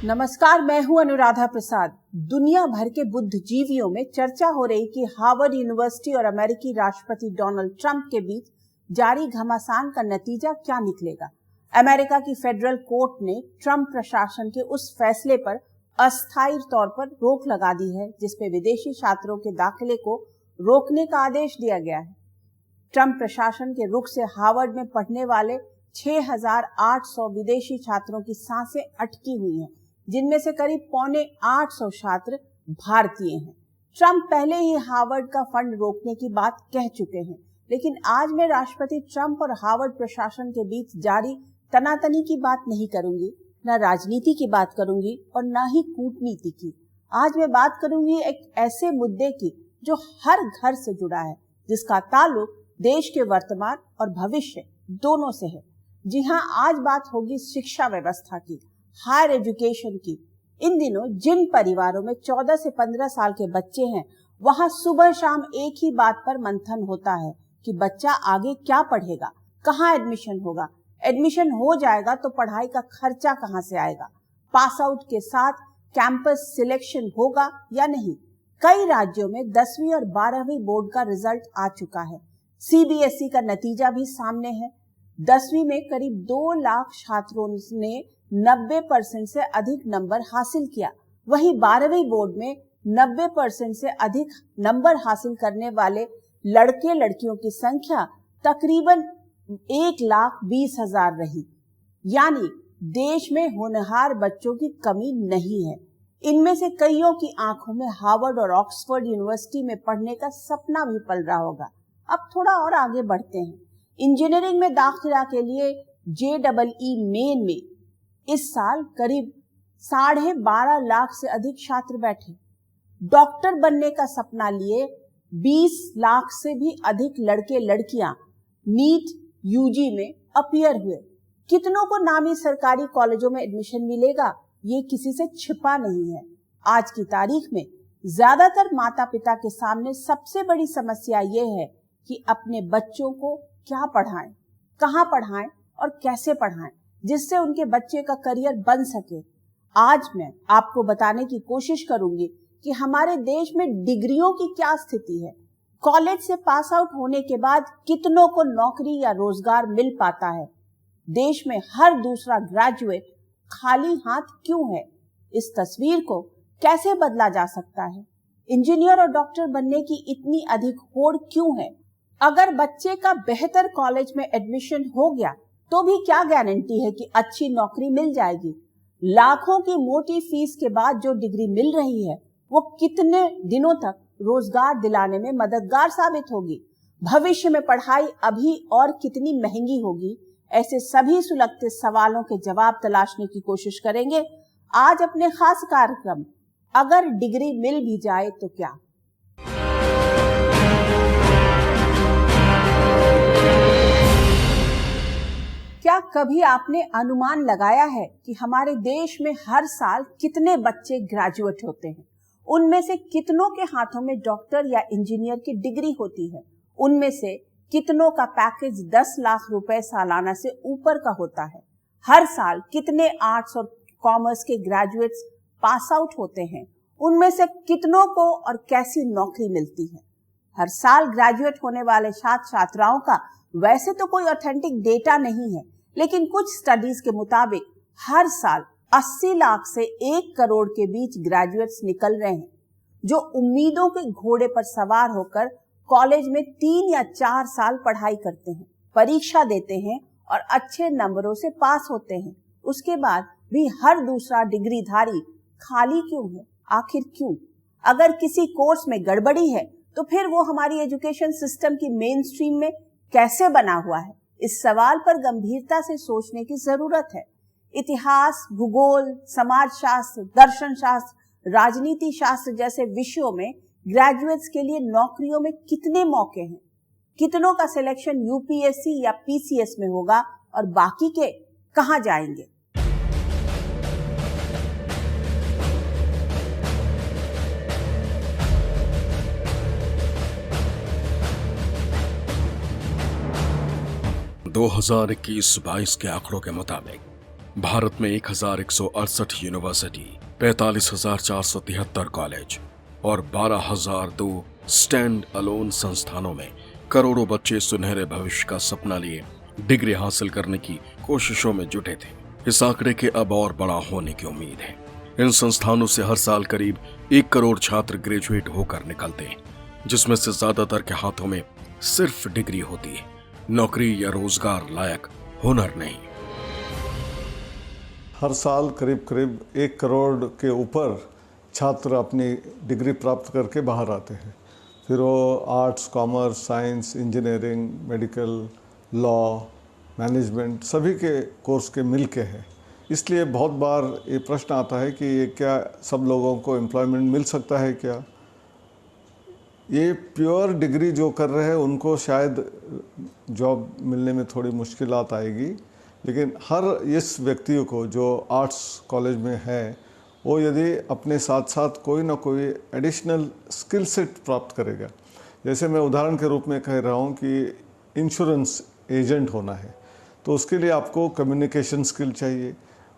नमस्कार, मैं हूं अनुराधा प्रसाद। दुनिया भर के बुद्धिजीवियों में चर्चा हो रही कि हार्वर्ड यूनिवर्सिटी और अमेरिकी राष्ट्रपति डोनाल्ड ट्रंप के बीच जारी घमासान का नतीजा क्या निकलेगा। अमेरिका की फेडरल कोर्ट ने ट्रंप प्रशासन के उस फैसले पर अस्थायी तौर पर रोक लगा दी है जिसमें विदेशी छात्रों के दाखिले को रोकने का आदेश दिया गया है। ट्रंप प्रशासन के रुख से हार्वर्ड में पढ़ने वाले 6,800 विदेशी छात्रों की सांसें अटकी हुई हैं, जिनमें से करीब 750 छात्र भारतीय हैं। ट्रंप पहले ही हार्वर्ड का फंड रोकने की बात कह चुके हैं, लेकिन आज मैं राष्ट्रपति ट्रंप और हार्वर्ड प्रशासन के बीच जारी तनातनी की बात नहीं करूंगी, न राजनीति की बात करूंगी और न ही कूटनीति की। आज मैं बात करूंगी एक ऐसे मुद्दे की जो हर घर से जुड़ा है, जिसका ताल्लुक देश के वर्तमान और भविष्य दोनों से है। जी हाँ, आज बात होगी शिक्षा व्यवस्था की, हायर एजुकेशन की। इन दिनों जिन परिवारों में 14 से 15 साल के बच्चे हैं, वहां सुबह शाम एक ही बात पर मंथन होता है कि बच्चा आगे क्या पढ़ेगा, कहाँ एडमिशन होगा, एडमिशन हो जाएगा तो पढ़ाई का खर्चा कहाँ से आएगा, पास आउट के साथ कैंपस सिलेक्शन होगा या नहीं। कई राज्यों में 10वीं और 12वीं बोर्ड का रिजल्ट आ चुका है। सीबीएसई का नतीजा भी सामने है। 10वीं में करीब 2 लाख छात्रों ने 90% से अधिक नंबर हासिल किया। वहीं 12वीं बोर्ड में 90% से अधिक नंबर हासिल करने वाले लड़के लड़कियों की संख्या तकरीबन 1,20,000 रही। यानी देश में होनहार बच्चों की कमी नहीं है। इनमें से कईयों की आंखों में हार्वर्ड और ऑक्सफोर्ड यूनिवर्सिटी में पढ़ने का सपना भी पल रहा होगा। अब थोड़ा और आगे बढ़ते हैं। इंजीनियरिंग में दाखिला के लिए JEE मेन में इस साल करीब 12.5 लाख से अधिक छात्र बैठे। डॉक्टर बनने का सपना लिए 20 लाख से भी अधिक लड़के लड़कियां नीट यूजी में अपीयर हुए। कितनों को नामी सरकारी कॉलेजों में एडमिशन मिलेगा, ये किसी से छिपा नहीं है। आज की तारीख में ज्यादातर माता पिता के सामने सबसे बड़ी समस्या ये है कि अपने बच्चों को क्या पढ़ाएं, कहाँ पढ़ाएं और कैसे पढ़ाएं, जिससे उनके बच्चे का करियर बन सके। आज मैं आपको बताने की कोशिश करूंगी कि हमारे देश में डिग्रियों की क्या स्थिति है। कॉलेज से पास आउट होने के बाद कितनों को नौकरी या रोजगार मिल पाता है। देश में हर दूसरा ग्रेजुएट खाली हाथ क्यों है। इस तस्वीर को कैसे बदला जा सकता है। इंजीनियर और डॉक्टर बनने की इतनी अधिक होड़ क्यों है। अगर बच्चे का बेहतर कॉलेज में एडमिशन हो गया तो भी क्या गारंटी है कि अच्छी नौकरी मिल जाएगी। लाखों की मोटी फीस के बाद जो डिग्री मिल रही है वो कितने दिनों तक रोजगार दिलाने में मददगार साबित होगी। भविष्य में पढ़ाई अभी और कितनी महंगी होगी। ऐसे सभी सुलगते सवालों के जवाब तलाशने की कोशिश करेंगे आज अपने खास कार्यक्रम अगर डिग्री मिल भी जाए तो क्या। क्या कभी आपने अनुमान लगाया है कि हमारे देश में हर साल कितने बच्चे ग्रेजुएट होते हैं। उनमें से कितनों के हाथों में डॉक्टर या इंजीनियर की डिग्री होती है। उनमें से कितनों का पैकेज 10 लाख रुपए सालाना से ऊपर का होता है। हर साल कितने आर्ट्स और कॉमर्स के ग्रेजुएट्स पास आउट होते हैं। उनमें से कितनों को और कैसी नौकरी मिलती है। हर साल ग्रेजुएट होने वाले छात्र छात्राओं का वैसे तो कोई ऑथेंटिक डेटा नहीं है, लेकिन कुछ स्टडीज के मुताबिक हर साल 80 लाख से 1 करोड़ के बीच ग्रेजुएट्स निकल रहे हैं, जो उम्मीदों के घोड़े पर सवार होकर कॉलेज में 3 या 4 साल पढ़ाई करते हैं, परीक्षा देते हैं और अच्छे नंबरों से पास होते हैं। उसके बाद भी हर दूसरा डिग्रीधारी खाली क्यों है। आखिर क्यों? अगर किसी कोर्स में गड़बड़ी है तो फिर वो हमारी एजुकेशन सिस्टम की मेन स्ट्रीम में कैसे बना हुआ है। इस सवाल पर गंभीरता से सोचने की जरूरत है। इतिहास, भूगोल, समाजशास्त्र, दर्शन शास्त्र, राजनीति शास्त्र जैसे विषयों में ग्रेजुएट्स के लिए नौकरियों में कितने मौके हैं। कितनों का सिलेक्शन यूपीएससी या पीसीएस में होगा और बाकी के कहां जाएंगे। दो 2021-22 के आंकड़ों के मुताबिक भारत में 1168 यूनिवर्सिटी, 45,473 कॉलेज और 12,002 स्टैंड अलोन संस्थानों में करोड़ों बच्चे सुनहरे भविष्य का सपना लिए डिग्री हासिल करने की कोशिशों में जुटे थे। इस आंकड़े के अब और बड़ा होने की उम्मीद है। इन संस्थानों से हर साल करीब 1 करोड़ छात्र ग्रेजुएट होकर निकलते हैं, जिसमें से ज्यादातर के हाथों में सिर्फ डिग्री होती है, नौकरी या रोजगार लायक हुनर नहीं। हर साल करीब करीब 1 करोड़ के ऊपर छात्र अपनी डिग्री प्राप्त करके बाहर आते हैं। फिर वो arts, commerce, science, engineering, medical, law, management सभी के कोर्स के मिल के हैं। इसलिए बहुत बार ये प्रश्न आता है कि ये क्या सब लोगों को एम्प्लॉयमेंट मिल सकता है क्या? ये प्योर डिग्री जो कर रहे हैं उनको शायद जॉब मिलने में थोड़ी मुश्किलात आएगी, लेकिन हर इस व्यक्ति को जो आर्ट्स कॉलेज में है वो यदि अपने साथ साथ कोई ना कोई एडिशनल स्किल सेट प्राप्त करेगा। जैसे मैं उदाहरण के रूप में कह रहा हूँ कि इंश्योरेंस एजेंट होना है, तो उसके लिए आपको कम्युनिकेशन स्किल चाहिए,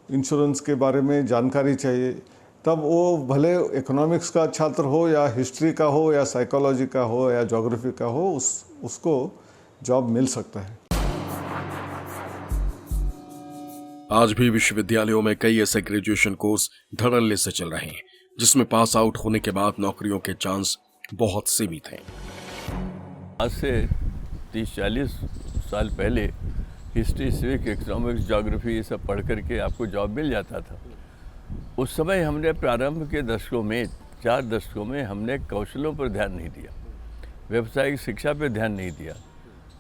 इंश्योरेंस के बारे में जानकारी चाहिए। तब वो भले इकोनॉमिक्स का छात्र हो या हिस्ट्री का हो या साइकोलॉजी का हो या ज्योग्राफी का हो, उसको जॉब मिल सकता है। आज भी विश्वविद्यालयों में कई ऐसे ग्रेजुएशन कोर्स धड़ल्ले से चल रहे हैं, जिसमें पास आउट होने के बाद नौकरियों के चांस बहुत सीमित हैं। आज से 30-40 साल पहले हिस्ट्री, सिविक, इकोनॉमिक्स, ज्योग्राफी ये सब पढ़ करके आपको जॉब मिल जाता था। उस समय हमने प्रारंभ के दशकों में 4 दशकों में हमने कौशलों पर ध्यान नहीं दिया, व्यावसायिक शिक्षा पर ध्यान नहीं दिया,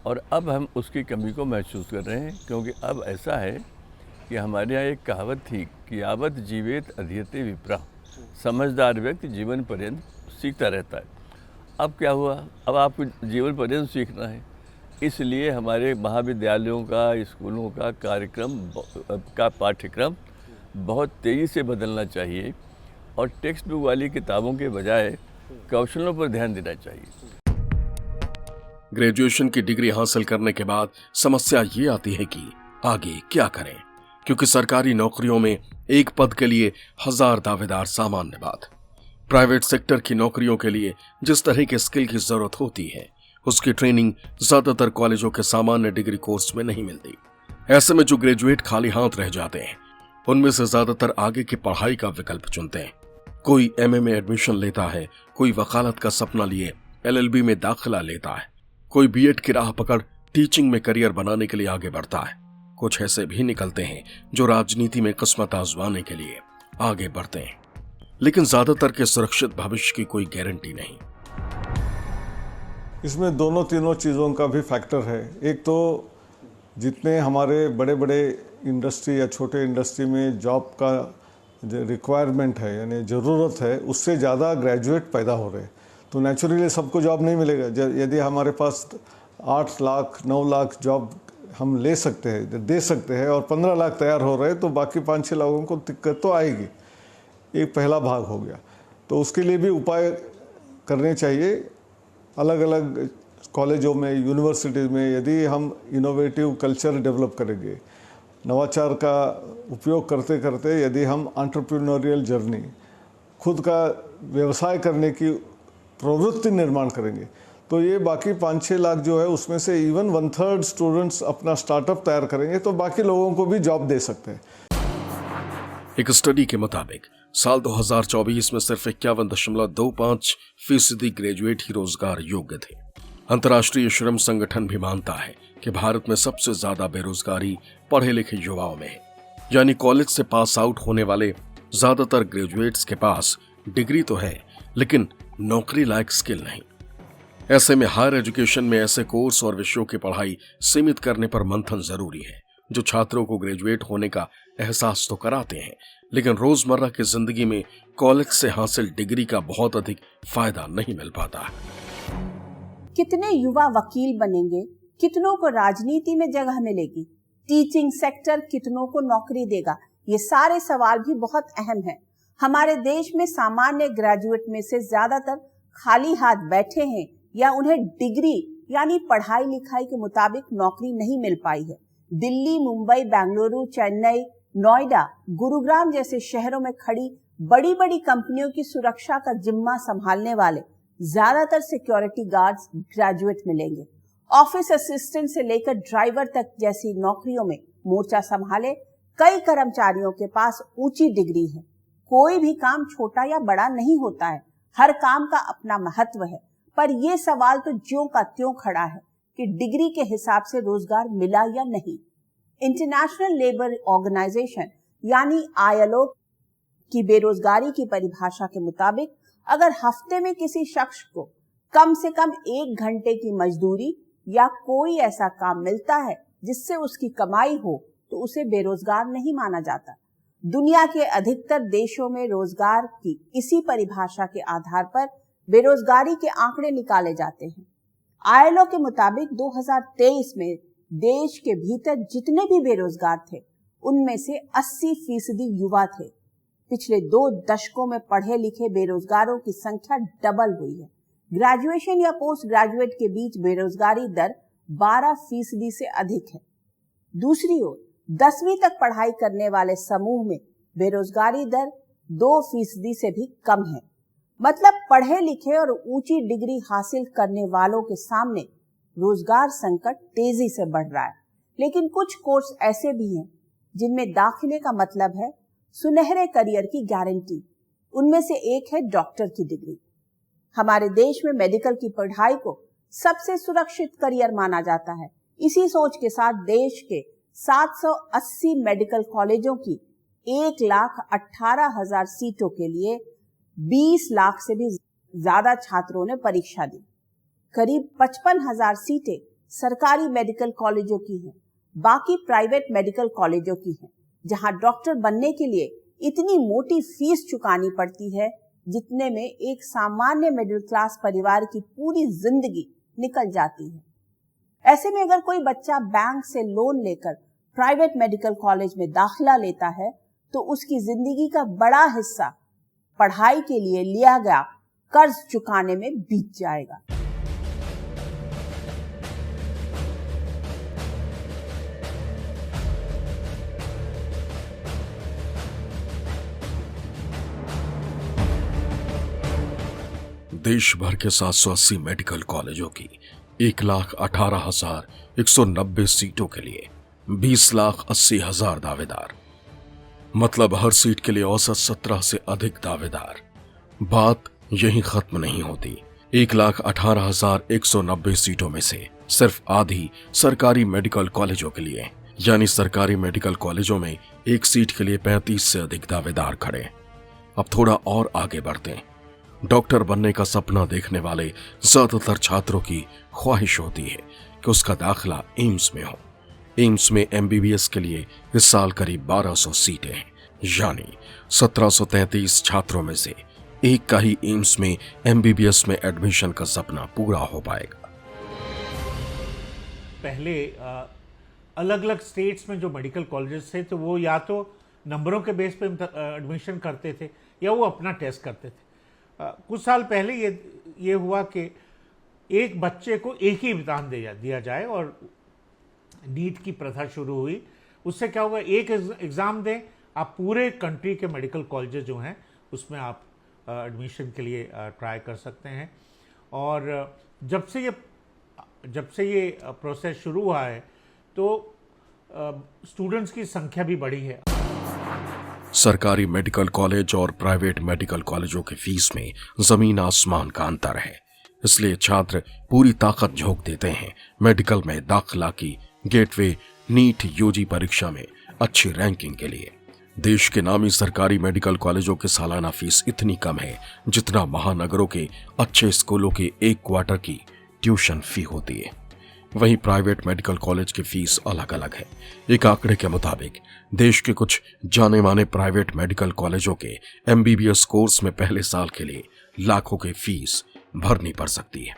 और अब हम उसकी कमी को महसूस कर रहे हैं। क्योंकि अब ऐसा है कि हमारे यहाँ एक कहावत थी कि यावत जीवेत अध्येते विप्रः, समझदार व्यक्ति जीवन पर्यंत सीखता रहता है। अब क्या हुआ, अब आपको जीवन पर्यंत सीखना है, इसलिए हमारे महाविद्यालयों का, स्कूलों का पाठ्यक्रम बहुत तेज़ी से बदलना चाहिए और टेक्स्ट बुक वाली किताबों के बजाय कौशलों पर ध्यान देना चाहिए। ग्रेजुएशन की डिग्री हासिल करने के बाद समस्या ये आती है कि आगे क्या करें, क्योंकि सरकारी नौकरियों में एक पद के लिए 1000 दावेदार सामान्य बात। प्राइवेट सेक्टर की नौकरियों के लिए जिस तरह के स्किल की जरूरत होती है, उसकी ट्रेनिंग ज्यादातर कॉलेजों के सामान्य डिग्री कोर्स में नहीं मिलती। ऐसे में जो ग्रेजुएट खाली हाथ रह जाते हैं, उनमें से ज्यादातर आगे की पढ़ाई का विकल्प चुनते हैं। कोई एमए में एडमिशन लेता है, कोई वकालत का सपना लिए एलएलबी में दाखिला लेता है, कोई बीएड की राह पकड़ टीचिंग में करियर बनाने के लिए आगे बढ़ता है। कुछ ऐसे भी निकलते हैं जो राजनीति में किस्मत आजमाने के लिए आगे बढ़ते हैं, लेकिन ज्यादातर के सुरक्षित भविष्य की कोई गारंटी नहीं। इसमें दोनों तीनों चीज़ों का भी फैक्टर है। एक तो जितने हमारे बड़े बड़े इंडस्ट्री या छोटे इंडस्ट्री में जॉब का रिक्वायरमेंट है, यानी ज़रूरत है, उससे ज़्यादा ग्रेजुएट पैदा हो रहे हैं, तो नेचुरली सबको जॉब नहीं मिलेगा। यदि हमारे पास 8 लाख 9 लाख जॉब हम ले सकते हैं, दे सकते हैं, और 15 लाख तैयार हो रहे हैं, तो बाकी 5-6 लोगों को दिक्कत तो आएगी। एक पहला भाग हो गया। तो उसके लिए भी उपाय करने चाहिए। अलग अलग कॉलेजों में, यूनिवर्सिटीज़ में यदि हम इनोवेटिव कल्चर डेवलप करेंगे, नवाचार का उपयोग करते करते यदि हम एंटरप्रेन्योरियल जर्नी, खुद का व्यवसाय करने की प्रवृत्ति निर्माण करेंगे, तो ये बाकी 5-6 लाख जो है उसमें से इवन 1/3 स्टूडेंट्स अपना स्टार्टअप तैयार करेंगे, तो बाकी लोगों को भी जॉब दे सकते हैं। एक स्टडी के मुताबिक साल 2024 में सिर्फ 51.25% ग्रेजुएट ही रोजगार योग्य थे। अंतर्राष्ट्रीय श्रम संगठन भी मानता है कि भारत में सबसे ज्यादा बेरोजगारी पढ़े लिखे युवाओं में है, यानी कॉलेज से पास आउट होने वाले ज्यादातर ग्रेजुएट्स के पास डिग्री तो है, लेकिन नौकरी लायक स्किल नहीं। ऐसे में हायर एजुकेशन में ऐसे कोर्स और विषयों की पढ़ाई सीमित करने पर मंथन जरूरी है, जो छात्रों को ग्रेजुएट होने का एहसास तो कराते हैं, लेकिन रोजमर्रा की जिंदगी में कॉलेज से हासिल डिग्री का बहुत अधिक फायदा नहीं मिल पाता। कितने युवा वकील बनेंगे, कितनों को राजनीति में जगह मिलेगी, टीचिंग सेक्टर कितनों को नौकरी देगा, ये सारे सवाल भी बहुत अहम हैं। हमारे देश में सामान्य ग्रेजुएट में से ज्यादातर खाली हाथ बैठे हैं या उन्हें डिग्री यानी पढ़ाई लिखाई के मुताबिक नौकरी नहीं मिल पाई है। दिल्ली, मुंबई, बेंगलुरु, चेन्नई, नोएडा, गुरुग्राम जैसे शहरों में खड़ी बड़ी बड़ी कंपनियों की सुरक्षा का जिम्मा संभालने वाले ज्यादातर सिक्योरिटी गार्ड्स ग्रेजुएट मिलेंगे। ऑफिस असिस्टेंट से लेकर ड्राइवर तक जैसी नौकरियों में मोर्चा संभाले कई कर्मचारियों के पास ऊंची डिग्री है। कोई भी काम छोटा या बड़ा नहीं होता है, हर काम का अपना महत्व है। पर यह सवाल तो ज्यों का त्यों खड़ा है कि डिग्री के हिसाब से रोजगार मिला या नहीं। इंटरनेशनल लेबर ऑर्गेनाइजेशन यानी ILO की बेरोजगारी की परिभाषा के मुताबिक अगर हफ्ते में किसी शख्स को कम से कम 1 घंटे की मजदूरी या कोई ऐसा काम मिलता है जिससे उसकी कमाई हो तो उसे बेरोजगार नहीं माना जाता। दुनिया के अधिकतर देशों में रोजगार की इसी परिभाषा के आधार पर बेरोजगारी के आंकड़े निकाले जाते हैं। ILO के मुताबिक 2023 में देश के भीतर जितने भी बेरोजगार थे उनमें से 80% युवा थे। पिछले 2 दशकों में पढ़े लिखे बेरोजगारों की संख्या डबल हुई है। ग्रेजुएशन या पोस्ट ग्रेजुएट के बीच बेरोजगारी दर 12% से अधिक है। दूसरी ओर 10वीं तक पढ़ाई करने वाले समूह में बेरोजगारी दर 2% से भी कम है। मतलब पढ़े लिखे और ऊंची डिग्री हासिल करने वालों के सामने रोजगार संकट तेजी से बढ़ रहा है। लेकिन कुछ कोर्स ऐसे भी हैं जिनमें दाखिले का मतलब है सुनहरे करियर की गारंटी। उनमें से एक है डॉक्टर की डिग्री। हमारे देश में मेडिकल की पढ़ाई को सबसे सुरक्षित करियर माना जाता है। इसी सोच के साथ देश के 780 मेडिकल कॉलेजों की 1,18,000 सीटों के लिए 20 लाख से भी ज्यादा छात्रों ने परीक्षा दी। करीब 55,000 सीटें सरकारी मेडिकल कॉलेजों की हैं, बाकी प्राइवेट मेडिकल कॉलेजों की हैं, जहां डॉक्टर बनने के लिए इतनी मोटी फीस चुकानी पड़ती है जितने में एक सामान्य मिडिल क्लास परिवार की पूरी जिंदगी निकल जाती है। ऐसे में अगर कोई बच्चा बैंक से लोन लेकर प्राइवेट मेडिकल कॉलेज में दाखिला लेता है तो उसकी जिंदगी का बड़ा हिस्सा पढ़ाई के लिए लिया गया कर्ज चुकाने में बीत जाएगा। देश भर के 780 मेडिकल कॉलेजों की 1,18,190 सीटों के लिए 20,80,000 दावेदार, मतलब हर सीट के लिए औसत 17 से अधिक दावेदार। बात यहीं खत्म नहीं होती। 1,18,190 सीटों में से सिर्फ आधी सरकारी मेडिकल कॉलेजों के लिए, यानी सरकारी मेडिकल कॉलेजों में एक सीट के लिए 35 से अधिक दावेदार खड़े। अब थोड़ा और आगे बढ़ते हैं। डॉक्टर बनने का सपना देखने वाले ज्यादातर छात्रों की ख्वाहिश होती है कि उसका दाखिला एम्स में हो। एम्स में MBBS के लिए इस साल करीब 1200 सीटें हैं, यानी 1733 छात्रों में से एक का ही एम्स में MBBS में एडमिशन का सपना पूरा हो पाएगा। पहले अलग अलग स्टेट्स में जो मेडिकल कॉलेजेस थे तो वो या तो नंबरों के बेस पे एडमिशन करते थे या वो अपना टेस्ट करते थे। कुछ साल पहले ये हुआ कि एक बच्चे को एक ही इम्तिहान दिया जाए और नीट की प्रथा शुरू हुई। उससे क्या होगा, एक एग्ज़ाम दें, आप पूरे कंट्री के मेडिकल कॉलेजेस जो हैं उसमें आप एडमिशन के लिए ट्राई कर सकते हैं। और जब से ये प्रोसेस शुरू हुआ है तो स्टूडेंट्स की संख्या भी बढ़ी है। सरकारी मेडिकल कॉलेज और प्राइवेट मेडिकल कॉलेजों की फीस में जमीन आसमान का अंतर है, इसलिए छात्र पूरी ताकत झोंक देते हैं मेडिकल में दाखिला की गेटवे नीट UG परीक्षा में अच्छी रैंकिंग के लिए। देश के नामी सरकारी मेडिकल कॉलेजों की सालाना फीस इतनी कम है जितना महानगरों के अच्छे स्कूलों के 1 क्वार्टर की ट्यूशन फी होती है। वहीं प्राइवेट मेडिकल कॉलेज की फीस अलग अलग है। एक आंकड़े के मुताबिक देश के कुछ जाने माने प्राइवेट मेडिकल कॉलेजों के MBBS कोर्स में पहले साल के लिए लाखों की फीस भरनी पड़ सकती है।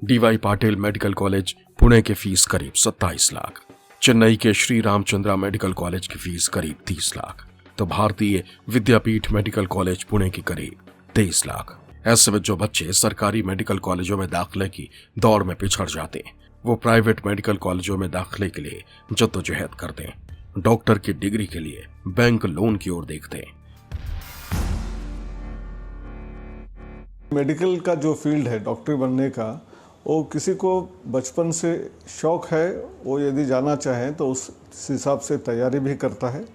DY Patil medical college Pune की फीस करीब 27 लाख, चेन्नई के श्री रामचंद्रा मेडिकल कॉलेज की फीस करीब 30 लाख, तो भारतीय विद्यापीठ मेडिकल कॉलेज पुणे की करीब 23 लाख। ऐसे में जो बच्चे सरकारी मेडिकल कॉलेजों में दाखिले की दौड़ में पिछड़ जाते हैं वो प्राइवेट मेडिकल कॉलेजों में दाखिले के लिए जद्दोजहद करते हैं। डॉक्टर की डिग्री के लिए बैंक लोन की ओर देखते हैं। मेडिकल का जो फील्ड है डॉक्टर बनने का, वो किसी को बचपन से शौक है, वो यदि जाना चाहें तो उस हिसाब से तैयारी भी करता है।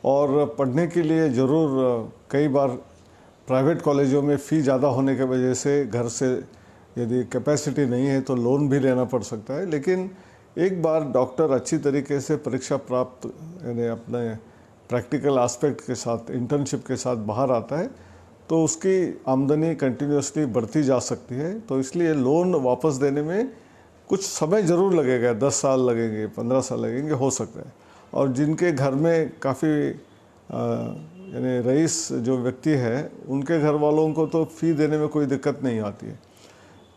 और पढ़ने के लिए ज़रूर कई बार प्राइवेट कॉलेजों में फ़ी ज़्यादा होने की वजह से घर से यदि कैपेसिटी नहीं है तो लोन भी लेना पड़ सकता है। लेकिन एक बार डॉक्टर अच्छी तरीके से परीक्षा प्राप्त यानी अपने प्रैक्टिकल एस्पेक्ट के साथ, इंटर्नशिप के साथ बाहर आता है तो उसकी आमदनी कंटिन्यूसली बढ़ती जा सकती है। तो इसलिए लोन वापस देने में कुछ समय ज़रूर लगेगा, 10 साल लगेंगे, 15 साल लगेंगे, हो सकता है। और जिनके घर में काफ़ी यानी रईस जो व्यक्ति है, उनके घर वालों को तो फ़ी देने में कोई दिक्कत नहीं आती है।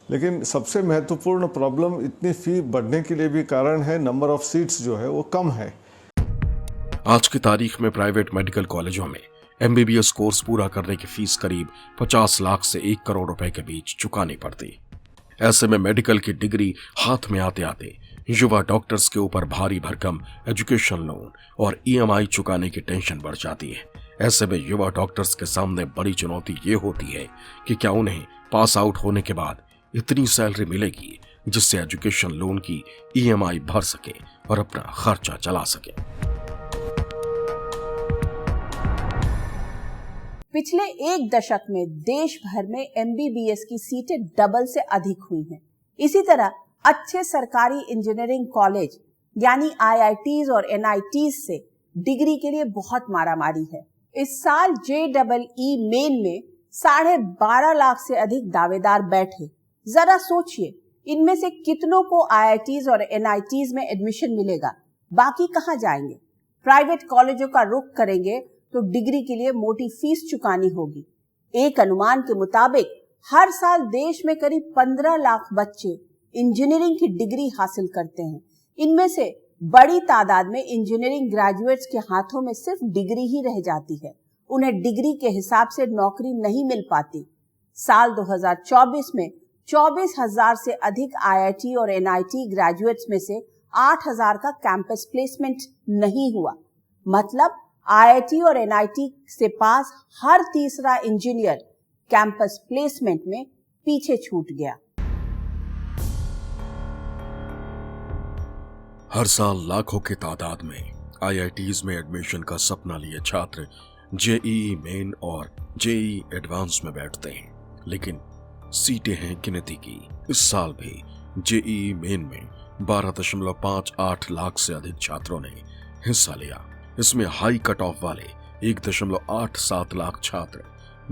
लेकिन सबसे महत्वपूर्ण प्रॉब्लम इतनी फ़ी बढ़ने के लिए भी कारण है, नंबर ऑफ़ सीट्स जो है वो कम है। आज की तारीख में प्राइवेट मेडिकल कॉलेजों में MBBS कोर्स पूरा करने की फीस करीब 50 लाख से 1 करोड़ रुपए के बीच चुकानी पड़ती। ऐसे में मेडिकल की डिग्री हाथ में आते आते युवा डॉक्टर्स के ऊपर भारी भरकम एजुकेशन लोन और EMI चुकाने की टेंशन बढ़ जाती है। ऐसे में युवा डॉक्टर्स के सामने बड़ी चुनौती ये होती है कि क्या उन्हें पास आउट होने के बाद इतनी सैलरी मिलेगी जिससे एजुकेशन लोन की EMI भर सके और अपना खर्चा चला सके। पिछले एक दशक में देश भर में MBBS की सीटें डबल से अधिक हुई हैं। इसी तरह अच्छे सरकारी इंजीनियरिंग कॉलेज यानी IITs और NITs से डिग्री के लिए बहुत मारामारी है। इस साल JEE मेन में 12.5 लाख से अधिक दावेदार बैठे। जरा सोचिए, इनमें से कितनों को IITs और NITs में एडमिशन मिलेगा, बाकी कहाँ जाएंगे? प्राइवेट कॉलेजों का रुख करेंगे तो डिग्री के लिए मोटी फीस चुकानी होगी। एक अनुमान के मुताबिक हर साल देश में करीब 15 लाख बच्चे इंजीनियरिंग की डिग्री हासिल करते हैं। इनमें से बड़ी तादाद में इंजीनियरिंग ग्रेजुएट्स के हाथों में सिर्फ डिग्री ही रह जाती है। उन्हें डिग्री के हिसाब से नौकरी नहीं मिल पाती। साल 2024 में 24,000 से अधिक IIT और NIT ग्रेजुएट्स में से 8,000 का कैंपस प्लेसमेंट नहीं हुआ। मतलब IIT और NIT से पास हर तीसरा इंजीनियर कैंपस प्लेसमेंट में पीछे छूट गया। हर साल लाखों की तादाद में IITs में एडमिशन का सपना लिए छात्र JEE मेन और JEE एडवांस में बैठते हैं, लेकिन सीटें हैं गिनती की। इस साल भी JEE मेन में 12.58 लाख से अधिक छात्रों ने हिस्सा लिया। इसमें हाई कट ऑफ वाले 1.87 लाख छात्र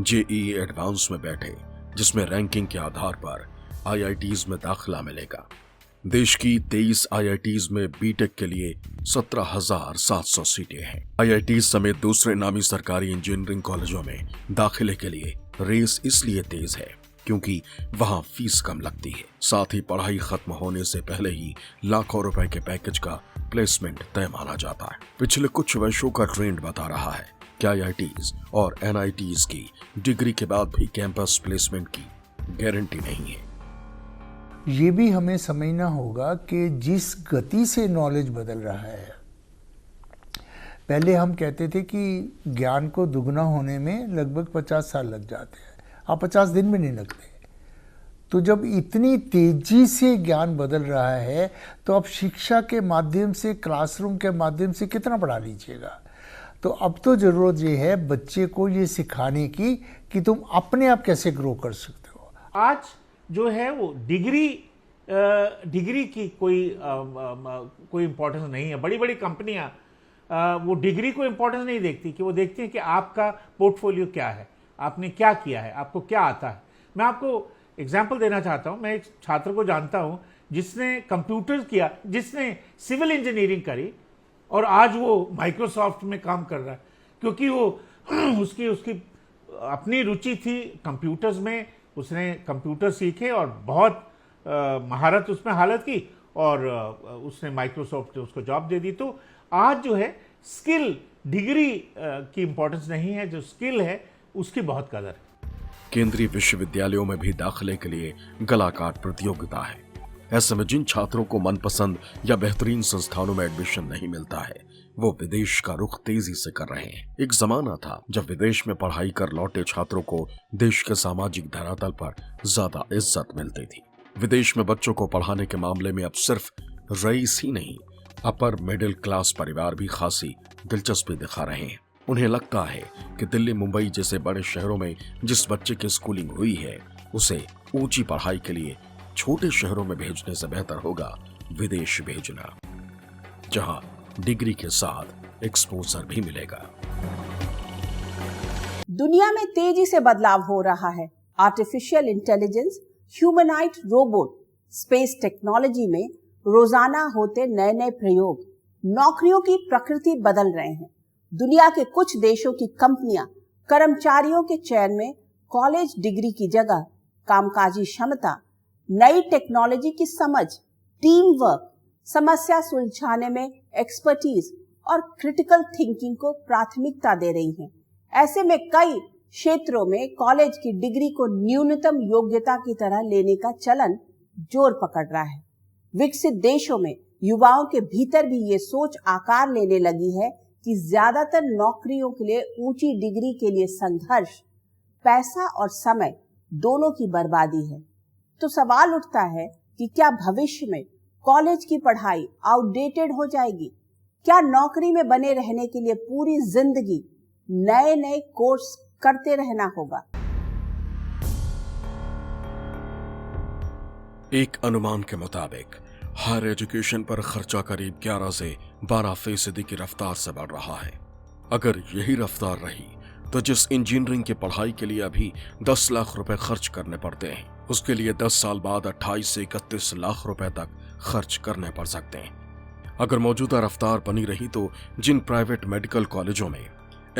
JEE एडवांस में बैठे, जिसमें रैंकिंग के आधार पर IITs में दाखिला मिलेगा। देश की 23 IITs में बीटेक के लिए 17,700 सीटें हैं। IITs समेत दूसरे नामी सरकारी इंजीनियरिंग कॉलेजों में दाखिले के लिए रेस इसलिए तेज है क्योंकि वहां फीस कम लगती है। साथ ही पढ़ाई खत्म होने से पहले ही लाखों रुपए के पैकेज का प्लेसमेंट तय माना जाता है। पिछले कुछ वर्षों का ट्रेंड बता रहा है कि IITs और NITs की डिग्री के बाद भी कैंपस प्लेसमेंट की गारंटी नहीं है। ये भी हमें समझना होगा कि जिस गति से नॉलेज बदल रहा है, पहले हम कहते थे कि ज्ञान को दुगना होने में लगभग 50 साल लग जाते हैं, अब 50 दिन में नहीं लगते। तो जब इतनी तेजी से ज्ञान बदल रहा है तो अब शिक्षा के माध्यम से, क्लासरूम के माध्यम से कितना पढ़ा लीजिएगा। तो अब तो ज़रूरत ये है बच्चे को ये सिखाने की कि तुम अपने आप कैसे ग्रो कर सकते हो। आज जो है वो डिग्री की कोई इम्पोर्टेंस नहीं है। बड़ी बड़ी कंपनियां वो डिग्री को इम्पोर्टेंस नहीं देखती, कि वो देखती हैं कि आपका पोर्टफोलियो क्या है, आपने क्या किया है, आपको क्या आता है। मैं आपको एग्जाम्पल देना चाहता हूँ। मैं एक छात्र को जानता हूँ जिसने कंप्यूटर किया, जिसने सिविल इंजीनियरिंग करी और आज वो माइक्रोसॉफ्ट में काम कर रहा है, क्योंकि वो उसकी अपनी रुचि थी कंप्यूटर्स में। उसने कंप्यूटर सीखे और बहुत महारत उसमें हालत की और उसने माइक्रोसॉफ्ट ने उसको जॉब दे दी। तो आज जो है स्किल, डिग्री की इंपॉर्टेंस नहीं है, जो स्किल है उसकी बहुत कदर है। केंद्रीय विश्वविद्यालयों में भी दाखिले के लिए गलाकाट प्रतियोगिता है। ऐसे में जिन छात्रों को मनपसंद या बेहतरीन संस्थानों में एडमिशन नहीं मिलता है, वो विदेश का रुख तेजी से कर रहे हैं। एक जमाना था जब विदेश में पढ़ाई कर लौटे छात्रों को देश के सामाजिक धरातल पर ज्यादा इज्जत मिलती थी। विदेश में बच्चों को पढ़ाने के मामले में अब सिर्फ रईस ही नहीं, अपर मिडिल क्लास परिवार भी खासी दिलचस्पी दिखा रहे हैं। उन्हें लगता है कि दिल्ली, मुंबई जैसे बड़े शहरों में जिस बच्चे की स्कूलिंग हुई है, उसे ऊंची पढ़ाई के लिए छोटे शहरों में भेजने से बेहतर होगा विदेश भेजना, जहां डिग्री के साथ एक्सपोजर भी मिलेगा। दुनिया में तेजी से बदलाव हो रहा है। Artificial intelligence, humanoid robot, space technology में रोजाना होते नए नए प्रयोग नौकरियों की प्रकृति बदल रहे हैं। दुनिया के कुछ देशों की कंपनियां कर्मचारियों के चयन में कॉलेज डिग्री की जगह कामकाजी क्षमता, नई टेक्नोलॉजी की समझ, टीम वर्क, समस्या सुलझाने में एक्सपर्टीज और क्रिटिकल थिंकिंग को प्राथमिकता दे रही हैं। ऐसे में कई क्षेत्रों में कॉलेज की डिग्री को न्यूनतम योग्यता की तरह लेने का चलन जोर पकड़ रहा है। विकसित देशों में युवाओं के भीतर भी ये सोच आकार लेने लगी है कि ज्यादातर नौकरियों के लिए ऊंची डिग्री के लिए संघर्ष, पैसा और समय दोनों की बर्बादी है। तो सवाल उठता है कि क्या भविष्य में कॉलेज की पढ़ाई आउटडेटेड हो जाएगी? क्या नौकरी में बने रहने के लिए पूरी जिंदगी नए नए कोर्स करते रहना होगा? एक अनुमान के मुताबिक हायर एजुकेशन पर खर्चा करीब 11 से 12% की रफ्तार से बढ़ रहा है। अगर यही रफ्तार रही तो जिस इंजीनियरिंग की पढ़ाई के लिए अभी 10 लाख रुपए खर्च करने पड़ते हैं, उसके लिए 10 साल बाद 28 से 31 लाख रुपए तक खर्च करने पड़ सकते हैं। अगर मौजूदा रफ्तार बनी रही तो जिन प्राइवेट मेडिकल कॉलेजों में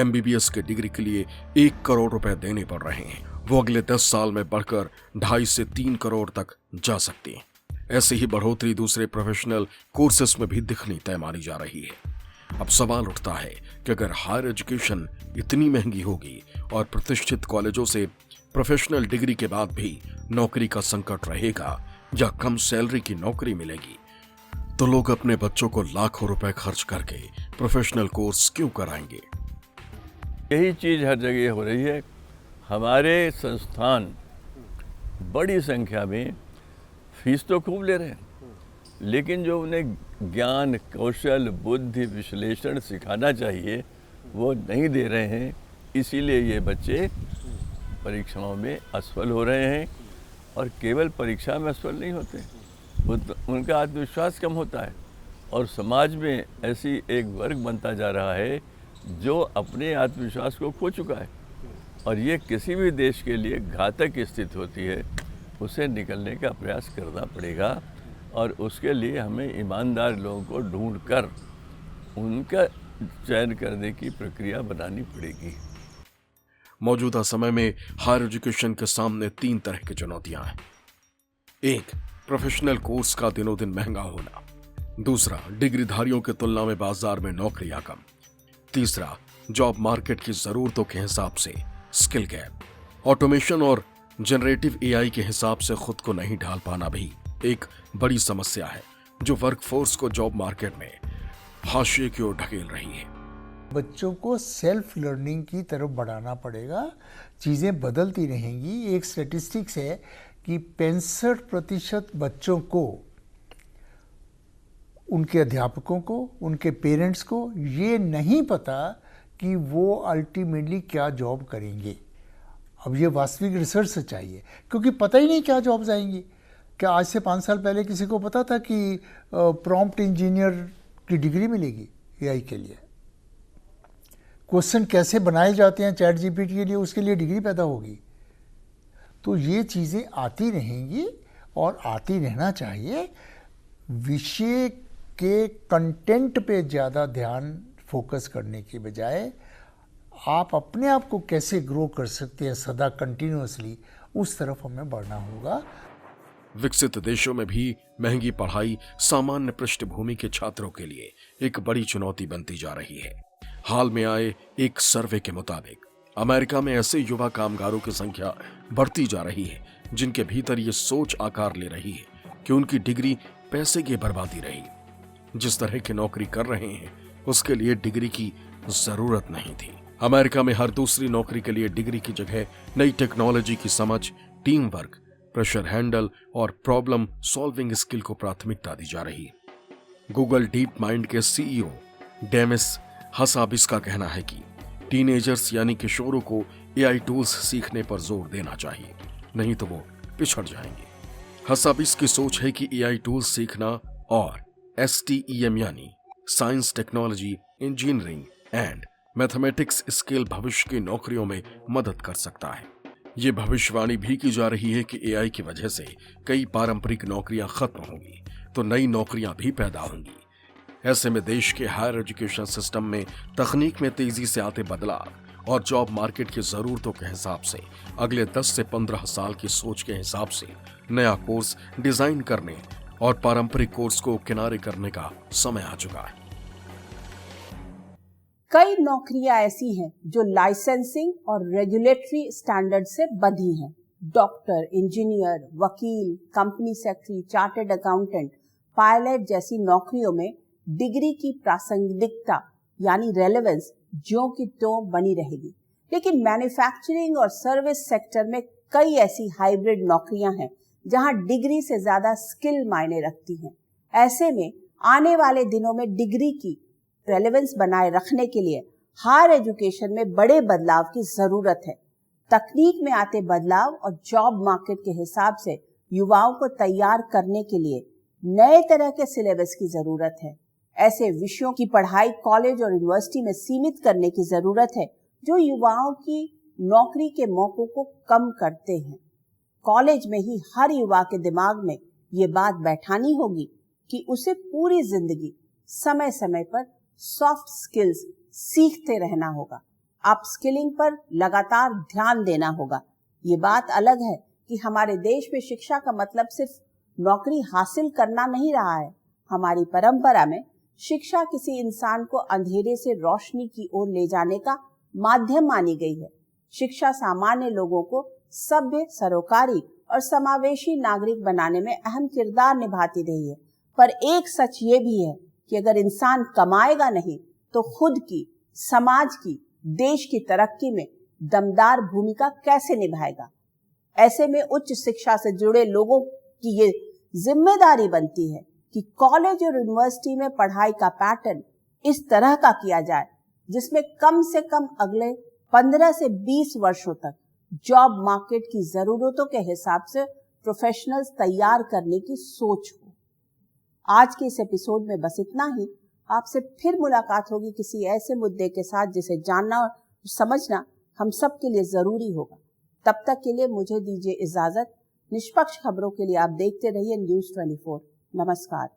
MBBS की डिग्री के लिए 1 करोड़ रुपए देने पड़ रहे हैं, वो अगले 10 साल में बढ़कर 2.5 से 3 करोड़ तक जा सकती है। ऐसी ही बढ़ोतरी दूसरे प्रोफेशनल कोर्सेस में भी दिखनी तय मानी जा रही है। अब सवाल उठता है कि अगर हायर एजुकेशन इतनी महंगी होगी और प्रतिष्ठित कॉलेजों से प्रोफेशनल डिग्री के बाद भी नौकरी का संकट रहेगा या कम सैलरी की नौकरी मिलेगी, तो लोग अपने बच्चों को लाखों रुपए खर्च करके प्रोफेशनल कोर्स क्यों कराएंगे? यही चीज़ हर जगह हो रही है। हमारे संस्थान बड़ी संख्या में फीस तो खूब ले रहे हैं, लेकिन जो उन्हें ज्ञान, कौशल, बुद्धि, विश्लेषण सिखाना चाहिए वो नहीं दे रहे हैं। इसीलिए ये बच्चे परीक्षाओं में असफल हो रहे हैं। और केवल परीक्षा में असफल नहीं होते, उनका आत्मविश्वास कम होता है और समाज में ऐसी एक वर्ग बनता जा रहा है जो अपने आत्मविश्वास को खो चुका है। और ये किसी भी देश के लिए घातक स्थिति होती है। उसे निकलने का प्रयास करना पड़ेगा और उसके लिए हमें ईमानदार लोगों को ढूंढकर उनका चयन करने की प्रक्रिया बनानी पड़ेगी। मौजूदा समय में हायर एजुकेशन के सामने 3 तरह की चुनौतियां हैं। 1, प्रोफेशनल कोर्स का दिनों दिन महंगा होना। दूसरा, डिग्रीधारियों की तुलना में बाजार में नौकरियां कम। तीसरा, जॉब मार्केट की जरूरतों के हिसाब से स्किल गैप। ऑटोमेशन और जनरेटिव AI के हिसाब से खुद को नहीं ढाल पाना भी एक बड़ी समस्या है जो वर्कफोर्स को जॉब मार्केट में हाशिए की ओर ढकेल रही है। बच्चों को सेल्फ लर्निंग की तरफ बढ़ाना पड़ेगा। चीज़ें बदलती रहेंगी। एक स्टैटिस्टिक्स है कि 65% बच्चों को, उनके अध्यापकों को, उनके पेरेंट्स को ये नहीं पता कि वो अल्टीमेटली क्या जॉब करेंगे। अब ये वास्तविक रिसर्च से चाहिए, क्योंकि पता ही नहीं क्या जॉब्स आएंगी। क्या आज से 5 साल पहले किसी को पता था कि प्रॉम्प्ट इंजीनियर की डिग्री मिलेगी AI के लिए? क्वेश्चन कैसे बनाए जाते हैं चैट GPT के लिए, उसके लिए डिग्री पैदा होगी। तो ये चीज़ें आती रहेंगी और आती रहना चाहिए। विषय के कंटेंट पे ज़्यादा ध्यान फोकस करने की बजाय आप अपने आप को कैसे ग्रो कर सकते हैं सदा कंटिन्यूअसली, उस तरफ हमें बढ़ना होगा। विकसित देशों में भी महंगी पढ़ाई सामान्य पृष्ठभूमि के छात्रों के लिए एक बड़ी चुनौती बनती जा रही है। हाल में आए एक सर्वे के मुताबिक अमेरिका में ऐसे युवा कामगारों की संख्या बढ़ती जा रही है जिनके भीतर ये सोच आकार ले रही है कि उनकी डिग्री पैसे की बर्बादी रही। जिस तरह की नौकरी कर रहे हैं उसके लिए डिग्री की जरूरत नहीं थी। अमेरिका में हर दूसरी नौकरी के लिए डिग्री की जगह नई टेक्नोलॉजी की समझ, टीम वर्क, प्रेशर हैंडल और प्रॉब्लम सॉल्विंग स्किल को प्राथमिकता दी जा रही है। गूगल डीप माइंड के सीईओ डेमिस हसाबिस का कहना है कि टीनेजर्स यानी किशोरों को एआई टूल्स सीखने पर जोर देना चाहिए, नहीं तो वो पिछड़ जाएंगे। हसाबिस की सोच है कि एआई टूल्स सीखना और STEM यानी science, technology, engineering and mathematics skill भविष्य की नौकरियों में मदद कर सकता है। ये भविष्यवाणी भी की जा रही है कि एआई की वजह से कई पारंपरिक नौकरियां खत्म होंगी तो नई नौकरियां भी पैदा होंगी। ऐसे में देश के हायर एजुकेशन सिस्टम में तकनीक में तेजी से आते बदलाव और जॉब मार्केट की जरूरतों के हिसाब से अगले 10 से 15 साल की सोच के हिसाब से नया कोर्स डिजाइन करने और पारंपरिक कोर्स को किनारे करने का समय आ चुका है। कई नौकरियां ऐसी हैं जो लाइसेंसिंग और रेगुलेटरी स्टैंडर्ड से बंधी हैं। डॉक्टर, इंजीनियर, वकील, company secretary, chartered accountant, pilot जैसी नौकरियों में डिग्री की प्रासंगिकता यानी रेलेवेंस ज्यों की त्यों बनी रहेगी। लेकिन मैन्युफैक्चरिंग और सर्विस सेक्टर में कई ऐसी हाइब्रिड नौकरियां हैं जहां डिग्री से ज्यादा स्किल मायने रखती हैं। ऐसे में आने वाले दिनों में डिग्री की रेलेवेंस बनाए रखने के लिए हायर एजुकेशन में बड़े बदलाव की जरूरत है। तकनीक में आते बदलाव और जॉब मार्केट के हिसाब से युवाओं को तैयार करने के लिए नए तरह के सिलेबस की जरूरत है। ऐसे विषयों की पढ़ाई कॉलेज और यूनिवर्सिटी में सीमित करने की जरूरत है जो युवाओं की नौकरी के मौकों को कम करते हैं। कॉलेज में ही हर युवा के दिमाग में ये बात बैठानी होगी कि उसे पूरी जिंदगी समय समय पर सॉफ्ट स्किल्स सीखते रहना होगा, अपस्किलिंग पर लगातार ध्यान देना होगा। ये बात अलग है कि हमारे देश में शिक्षा का मतलब सिर्फ नौकरी हासिल करना नहीं रहा है। हमारी परंपरा में शिक्षा किसी इंसान को अंधेरे से रोशनी की ओर ले जाने का माध्यम मानी गई है। शिक्षा सामान्य लोगों को सभ्य, सरोकारी और समावेशी नागरिक बनाने में अहम किरदार निभाती रही है। पर एक सच ये भी है कि अगर इंसान कमाएगा नहीं तो खुद की, समाज की, देश की तरक्की में दमदार भूमिका कैसे निभाएगा। ऐसे में उच्च शिक्षा से जुड़े लोगों की ये जिम्मेदारी बनती है कि कॉलेज और यूनिवर्सिटी में पढ़ाई का पैटर्न इस तरह का किया जाए जिसमें कम से कम अगले 15 से 20 वर्षों तक जॉब मार्केट की जरूरतों के हिसाब से प्रोफेशनल्स तैयार करने की सोच हो। आज के इस एपिसोड में बस इतना ही। आपसे फिर मुलाकात होगी किसी ऐसे मुद्दे के साथ जिसे जानना और समझना हम सब के लिए जरूरी होगा। तब तक के लिए मुझे दीजिए इजाजत। निष्पक्ष खबरों के लिए आप देखते रहिए न्यूज़ 24। नमस्कार।